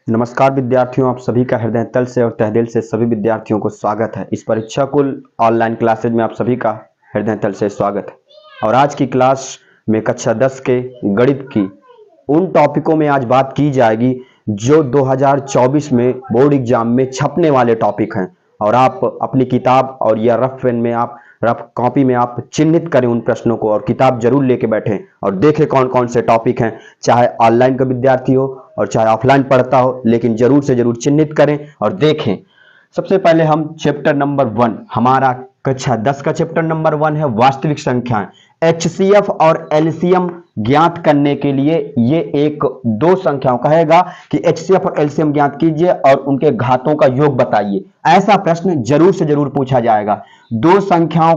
नमस्कार विद्यार्थियों, आप सभी का हृदय तल से और तहे से सभी विद्यार्थियों को स्वागत है। इस परीक्षा कुल ऑनलाइन क्लासेज में आप सभी का हृदय तल से स्वागत है। और आज की क्लास में कक्षा 10 के गणित की उन टॉपिकों में आज बात की जाएगी जो 2024 में बोर्ड एग्जाम में छपने वाले टॉपिक हैं। और आप अपनी किताब और या रफ पेन में आप रफ कॉपी में आप चिन्हित करें उन प्रश्नों को और किताब जरूर लेके बैठें और देखें कौन कौन से टॉपिक हैं। चाहे ऑनलाइन का विद्यार्थी हो और चाहे ऑफलाइन पढ़ता हो, लेकिन जरूर से जरूर चिन्हित करें और देखें। सबसे पहले हम चैप्टर नंबर 1, हमारा कक्षा 10 का चैप्टर नंबर 1 है वास्तविक संख्याएं। एचसीएफ और एलसीएम ज्ञात करने के लिए ये एक दो संख्याओं कहेगा कि एचसीएफ और एलसीएम ज्ञात कीजिए और उनके घातों का योग बताइए। ऐसा प्रश्न जरूर से जरूर पूछा जाएगा। दो संख्याओं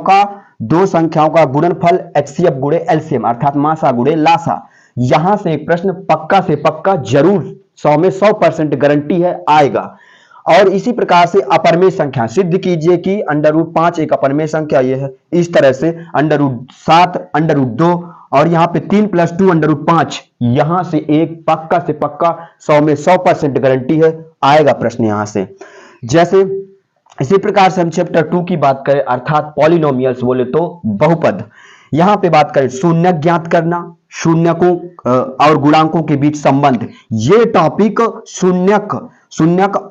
का गुणनफल एचसीएफ गुणे एलसीएम अर्थात मासा गुणे लासा। यहां से एक प्रश्न पक्का से पक्का जरूर 100 में 100% गारंटी है आएगा। और इसी प्रकार से अपरमेय संख्या सिद्ध कीजिए कि √5 एक अपरमेय संख्या ये है। इस तरह से √7 √2 और यहाँ पे 3 + 2 √5, यहां से एक पक्का से पक्का 100 में 100% गारंटी है आएगा प्रश्न यहां से। जैसे इसी प्रकार से हम चैप्टर 2 की बात करें अर्थात पॉलिनोमियल्स बोले तो बहुपद। यहां पे बात करें शून्य ज्ञात करना, शून्यकों और गुणांकों के बीच संबंध। ये टॉपिक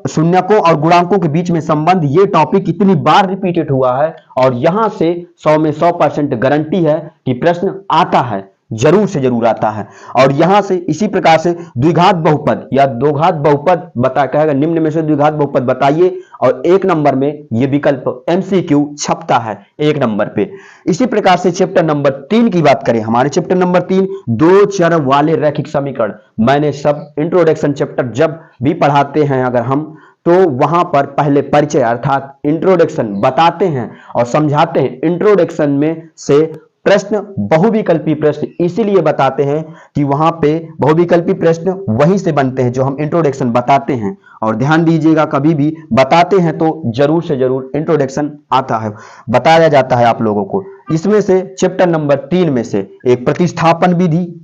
शून्यकों और गुणांकों के बीच में संबंध, ये टॉपिक इतनी बार रिपीटेड हुआ है और यहां से 100 में 100% गारंटी है कि प्रश्न आता है, जरूर से जरूर आता है। और यहां से इसी प्रकार से द्विघात बहुपद या दो घात बहुपद बता कहेगा निम्न में से द्विघात बहुपद बताइए और 1 नंबर में यह विकल्प एमसीक्यू छपता है 1 नंबर पे। इसी प्रकार से चैप्टर नंबर 3 की बात करें, हमारे चैप्टर नंबर 3 दो चर वाले रैखिक समीकरण। मैंने सब इंट्रोडक्शन चैप्टर जब भी पढ़ाते हैं अगर हम तो वहां पर पहले परिचय अर्थात इंट्रोडक्शन बताते हैं और समझाते हैं। इंट्रोडक्शन में से प्रश्न बहुविकल्पी प्रश्न इसीलिए बताते हैं कि वहां पे बहुविकल्पी प्रश्न वहीं से बनते हैं जो हम इंट्रोडक्शन बताते हैं। और ध्यान दीजिएगा, कभी भी बताते हैं तो जरूर से जरूर इंट्रोडक्शन आता है, बताया जाता है आप लोगों को। इसमें से चैप्टर नंबर 3 में से एक प्रतिस्थापन विधि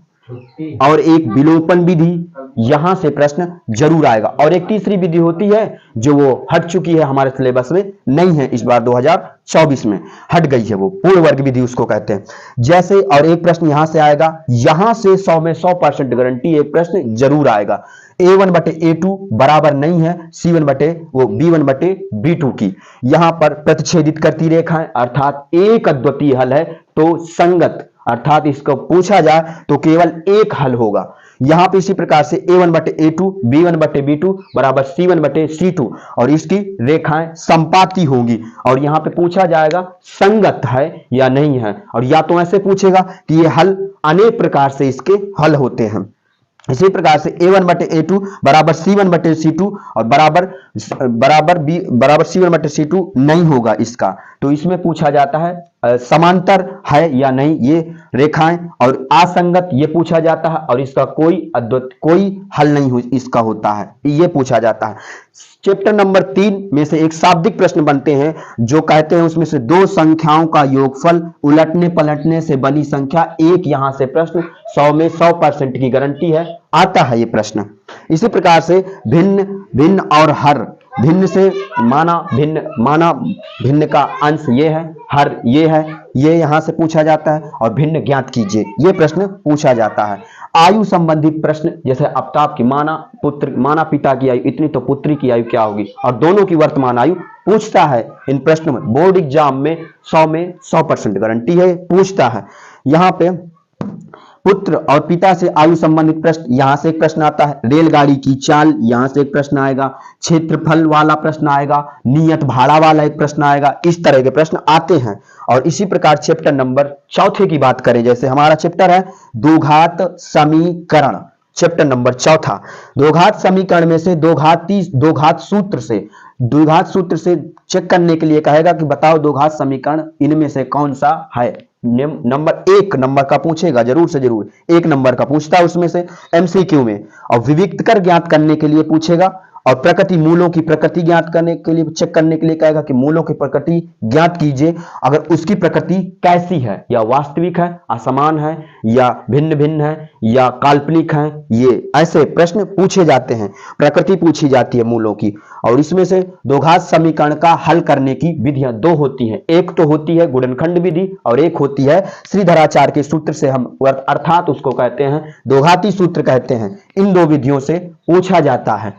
और एक विलोपन विधि, यहां से प्रश्न जरूर आएगा। और एक तीसरी विधि होती है जो वो हट चुकी है, हमारे सिलेबस में नहीं है, इस बार 2024 में हट गई है, वो पूर्ण वर्ग विधि उसको कहते हैं। जैसे और एक प्रश्न यहां से आएगा, यहां से 100 में 100% गारंटी एक प्रश्न जरूर आएगा। a1/a2 बराबर नहीं है b1/b2 की। यहां पर प्रतिच्छेदित करती रेखाएं अर्थात एक अद्वितीय हल है तो संगत अर्थात इसको पूछा जाए तो केवल एक हल होगा। यहां पे इसी प्रकार से a1/a2 b1/b2 बराबर c1/c2 और इसकी रेखाएं संपाती होंगी। और यहां पे पूछा जाएगा संगत है या नहीं है, और या तो ऐसे पूछेगा कि ये हल अनेक प्रकार से इसके हल होते हैं। इसी प्रकार से a1/a2 बराबर c1/c2 और बराबर c1/c2 नहीं होगा इसका, तो इसमें पूछा जाता है समांतर है या नहीं ये रेखाएं, और असंगत ये पूछा जाता है और इसका कोई हल नहीं इसका होता है, ये पूछा जाता है। चैप्टर नंबर 3 में से एक शाब्दिक प्रश्न बनते हैं जो कहते हैं उसमें से दो संख्याओं का योगफल उलटने पलटने से बनी संख्या एक। यहां से प्रश्न 100 में 100% की गारंटी है आता है ये प्रश्न। इसी प्रकार से भिन्न और हर, भिन्न से माना भिन्न का अंश ये है, हर ये है, ये यहां से पूछा जाता है। और भिन्न ज्ञात कीजिए ये प्रश्न पूछा जाता है। आयु संबंधी प्रश्न जैसे आफ्ताब की माना पिता की आयु इतनी तो पुत्री की आयु क्या होगी, और दोनों की वर्तमान आयु पूछता है इन प्रश्नों में। बोर्ड एग्जाम में 100 में 100% गारंटी है, पूछता है। यहां पे पुत्र और पिता से आयु संबंधित प्रश्न, यहां से एक प्रश्न आता है। रेलगाड़ी की चाल, यहां से एक प्रश्न आएगा। क्षेत्रफल वाला प्रश्न आएगा, नियत भाड़ा वाला एक प्रश्न आएगा। इस तरह के प्रश्न आते हैं। और इसी प्रकार चैप्टर नंबर 4 की बात करें, जैसे हमारा चैप्टर है द्विघात समीकरण, चैप्टर नंबर 4 द्विघात समीकरण में से द्विघात सूत्र से चेक करने के लिए कहेगा कि बताओ द्विघात समीकरण इनमें से कौन सा है। नंबर 1 नंबर का पूछेगा, जरूर से जरूर 1 नंबर का पूछता है उसमें से एमसीक्यू में। और विविक्त कर ज्ञात करने के लिए पूछेगा और प्रकृति मूलों की प्रकृति ज्ञात करने के लिए चेक करने के लिए कहेगा कि मूलों की प्रकृति ज्ञात कीजिए, अगर उसकी प्रकृति कैसी है, या वास्तविक है, असमान है, या भिन्न भिन्न है, या काल्पनिक है, ये ऐसे प्रश्न पूछे जाते हैं। प्रकृति पूछी जाती है मूलों की। और इसमें से द्विघात समीकरण का हल करने की विधियां दो होती हैं, एक तो होती है गुणनखंड विधि और एक होती है श्रीधराचार्य के सूत्र से हम अर्थात उसको कहते हैं द्विघाती सूत्र कहते हैं। इन दो विधियों से पूछा जाता है।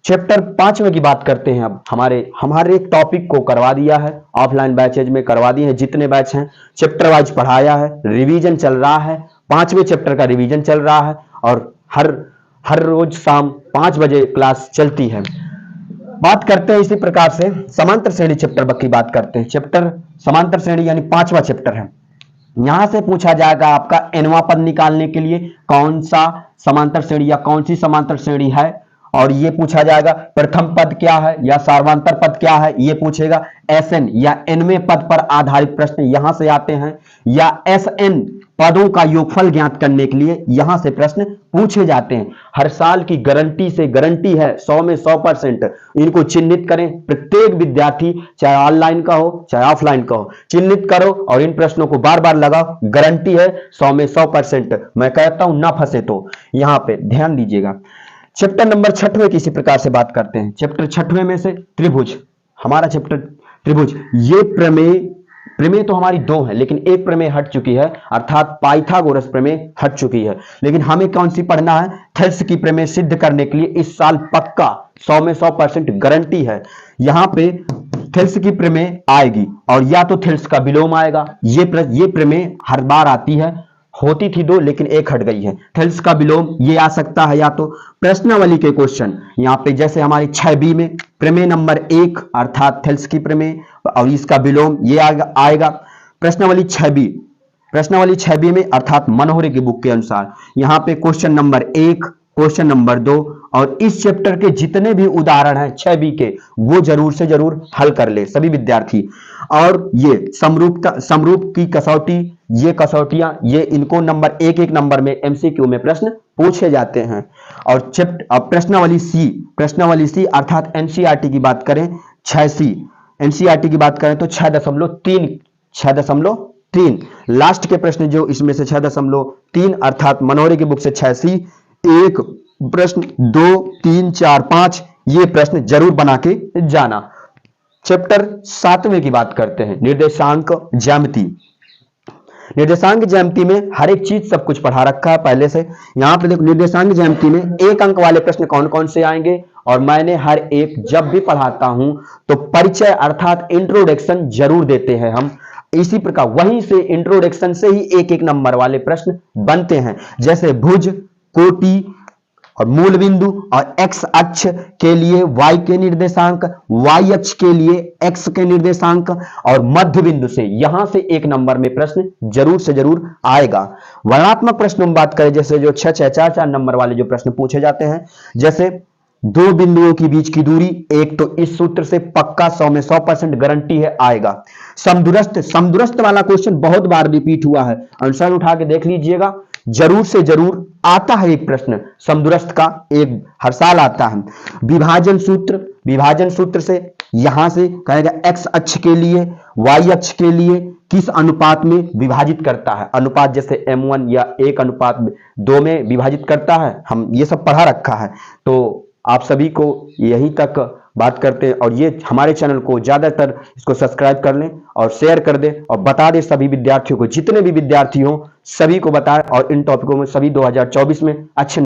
चैप्टर 5 की बात करते हैं। अब हमारे एक टॉपिक को करवा दिया है, ऑफलाइन बैचेज में करवा दिए हैं, जितने बैच हैं चैप्टर वाइज पढ़ाया है, रिवीजन चल रहा है, 5वें चैप्टर का रिवीजन चल रहा है और हर रोज शाम 5 बजे क्लास चलती है। बात करते हैं इसी प्रकार से समांतर श्रेणी चैप्टर की बात करते हैं। चैप्टर समांतर श्रेणी यानी 5वां चैप्टर है। यहां से पूछा जाएगा आपका nवां पद निकालने के लिए कौन सा समांतर श्रेणी या कौन सी समांतर श्रेणी है, और ये पूछा जाएगा प्रथम पद क्या है या सार्वंतर पद क्या है, ये पूछेगा। Sn या nवें पद पर आधारित प्रश्न यहां से आते हैं, या Sn पदों का योगफल ज्ञात करने के लिए यहां से प्रश्न पूछे जाते हैं। हर साल की गारंटी है 100 में 100%। इनको चिन्हित करें, प्रत्येक विद्यार्थी चाहे ऑनलाइन का हो चाहे ऑफलाइन का हो, चिन्हित करो और इन प्रश्नों को बार बार लगाओ। गारंटी है 100 में 100%। मैं कहता हूं ना फंसे तो यहां पे ध्यान दीजिएगा। चैप्टर नंबर 6वें की इसी प्रकार से बात करते हैं। चैप्टर 6वें में से त्रिभुज, हमारा चैप्टर त्रिभुज। ये प्रमेय तो हमारी 2 है, लेकिन एक प्रमेय हट चुकी है, अर्थात पाइथागोरस प्रमेय हट चुकी है। लेकिन हमें कौन सी पढ़ना है? थेल्स की प्रमेय सिद्ध करने के लिए इस साल पक्का 100 में 100% गारंटी है। यहां पे थेल्स की प्रमेय आएगी और या तो थेल्स का विलोम आएगा। ये प्रमेय हर बार आती है, होती थी 2 लेकिन 1 हट गई है। थेल्स का विलोम ये आ सकता है, या तो प्रश्नावली के क्वेश्चन यहाँ पे जैसे हमारी 6B में प्रमेय नंबर 1 अर्थात थेल्स की प्रमेय और इसका विलोम ये आएगा। प्रश्नावली 6B में अर्थात मनोहरे की बुक के अनुसार यहाँ पे क्वेश्चन नंबर 1, क्वेश्चन नंबर 2 और इस चैप्टर के जितने भी उदाहरण हैं 6B के, वो जरूर से जरूर हल कर ले सभी विद्यार्थी। और ये समरूप की कसौटी, ये कसौटियां, ये इनको नंबर 1 नंबर में MCQ में प्रश्न पूछे जाते हैं। और प्रश्नावली C अर्थात NCERT की बात करें, 6C NCERT की बात करें तो 6.3 लास्ट के प्रश्न जो इसमें से 6.3 अर्थात मनोहरे की बुक से 6C 1 प्रश्न 2 3 4 5 ये प्रश्न जरूर बना के जाना। चैप्टर 7वें की बात करते हैं, निर्देशांक ज्यामिति में हर एक चीज सब कुछ पढ़ा रखा है पहले से। यहां पे देखो निर्देशांक ज्यामिति में 1 अंक वाले प्रश्न कौन कौन से आएंगे, और मैंने हर एक जब भी पढ़ाता हूं तो परिचय अर्थात इंट्रोडक्शन जरूर देते हैं हम। इसी प्रकार वहीं से इंट्रोडक्शन से ही 1 नंबर वाले प्रश्न बनते हैं, जैसे भुज, कोटि और मूल बिंदु और x अक्ष के लिए y के निर्देशांक, y अक्ष के लिए x के निर्देशांक और मध्य बिंदु से यहां से 1 नंबर में प्रश्न जरूर से जरूर आएगा। वर्णात्मक प्रश्न हम बात करें, जैसे जो 6-4 नंबर वाले जो प्रश्न पूछे जाते हैं, जैसे 2 बिंदुओं के बीच की दूरी, एक तो इस सूत्र से पक्का 100 में 100% गारंटी है आएगा। समदूरस्थ वाला क्वेश्चन बहुत बार रिपीट हुआ है, आंसर उठा के देख लीजिएगा, जरूर से जरूर आता है एक प्रश्न समदूरस्थ का, एक हर साल आता है। विभाजन सूत्र से यहां से कहेगा x अक्ष के लिए y अक्ष के लिए किस अनुपात में विभाजित करता है, अनुपात जैसे m1 या 1:2 में विभाजित करता है, हम ये सब पढ़ा रखा है। तो आप सभी को यहीं तक बात करते हैं, और ये हमारे चैनल को ज्यादातर इसको सब्सक्राइब कर लें और शेयर कर दें और बता दें सभी विद्यार्थियों को, जितने भी विद्यार्थी हो सभी को बताएं, और इन टॉपिकों में सभी 2024 में अच्छे